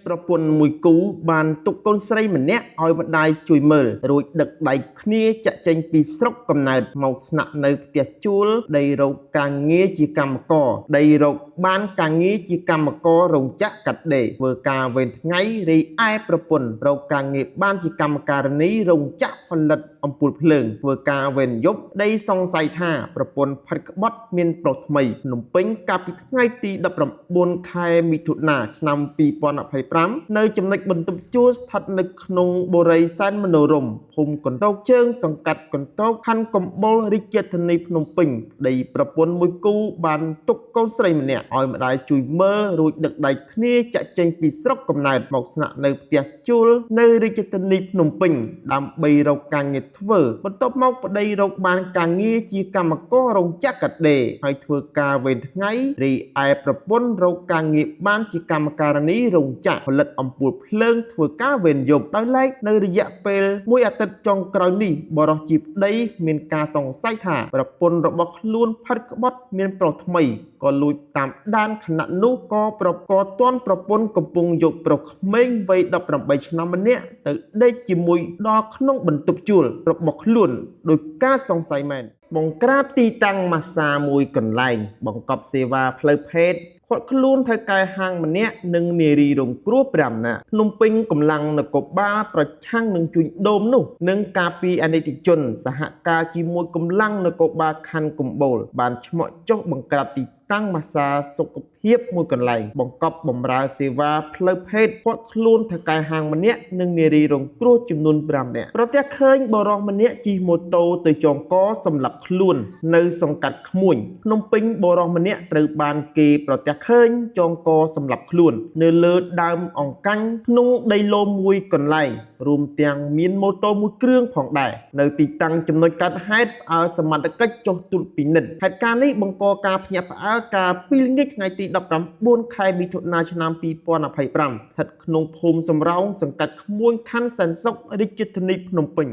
ប្រពន្ធមួយគូបានទុកកូនស្រីម្នាក់ឲ្យម្ដាយជួយមើលរួចដឹកដៃគ្នាចាក់ចេញពីស្រុកកំណើតមកស្នាក់នៅផ្ទះជួលដីរកការងារជាកម្មករដីរកបានការងារជាកម្មកររោងចក្រកាត់ដេរធ្វើការវេនថ្ងៃរីឯប្រពន្ធរកការងារបានជាកម្មការិនីរោងចក្រផលិតអំពូលភ្លើងធ្វើការវេនយប់ដីសង្ស័យថាប្រពន្ធផាត់ក្បត់មានប្រុសថ្មីភ្នំពេញកាលពីថ្ងៃទី19ខែមិថុនាឆ្នាំ2025នៅចំណុចបន្ទប់ជួលស្ថិតនៅក្នុងបូរីសែនមនោរម្យភូមិកន្តោកជើងសង្កាត់កន្តោកខណ្ឌកំពូលរាជធានីភ្នំពេញដីប្រពន្ធមួយគូបានទុកកូនស្រីម្នាក់ឲ្យម្ដាយជួយមើលរួចដឹកដៃគ្នាចាក់ចេញពីស្រុកកំណើតមកស្នាក់នៅផ្ទះជួលនៅរាជធានីភ្នំពេញដើម្បីរកការងារធ្វើបន្ទាប់មកប្តីរកបានការងារជាកម្មកររោងចក្រកាត់ដេរហើយធ្វើការវេនថ្ងៃរីឯប្រពន្ធរកការងារបានជាកម្មការិនីរោងចក្រផលិតអំពូលភ្លើងធ្វើការវេនយប់ដោយឡែកនៅរយៈពេលមួយអាទិត្យចុងក្រោយនេះបរិសុទ្ធជាប្តីមានការសង្ស័យថាប្រពន្ធរបស់ខ្លួនផាត់ក្បត់មានប្រុសថ្មីក៏លួចតាមដានខណៈនោះក៏ទាន់ប្រពន្ធកំពុងយកប្រុសក្មេងវ័យ18ឆ្នាំម្នាក់ទៅដេកជាមួយដល់ក្នុងបន្ទប់ជួលរបស់ខ្លួនដោយការសង្ស័យមែនបង្ក្រាបទីតាំងម៉ាស្សាមួយកន្លែងបង្កប់សេវាផ្លូវភេទគាត់ខ្លួនថៅកែហាងម្នាក់និងនារីរងគ្រោះ5នាក់ភ្នំពេញកម្លាំងនគរបាលប្រឆាំងនឹងជួញដូរនោះនិងការពីអនិច្ចជនសហការជាមួយកម្លាំងនគរបាលខណ្ឌកំពូលបានឆ្មក់ចុះបង្ក្រាបទីតាំងម៉ាស្សាសុខភាពមួយកន្លែងបង្កប់បម្រើសេវាផ្លូវភេទគាត់ខ្លួនថៅកែហាងម្នាក់និងនារីរងគ្រោះចំនួន5នាក់ប្រទះឃើញបរិសម្នាក់ជិះម៉ូតូទៅចងកសម្លាប់ខ្លួននៅសង្កាត់ក្មួយភ្នំពេញបរិសម្នាក់ត្រូវបានគេប្រទះឃើញចងកសម្លាប់ខ្លួននៅលើដើមអង្កាញ់ក្នុងដីឡូមមួយកន្លែងរួមទាំងមានម៉ូតូមួយគ្រឿងផងដែរនៅទីតាំងចំណុចកាត់ហេតុឲ្យសមត្ថកិច្ចចុះត្រួតពិនិត្យហេតុការណ៍នេះបង្កការភ្ញាក់ផ្អើលកាលពីល្ងាចថ្ងៃទី19ខែមិថុនាឆ្នាំ2025ស្ថិតក្នុងភូមិសំរោងសង្កាត់ក្មួយខណ្ឌសែនសុខរាជធានីភ្នំពេញ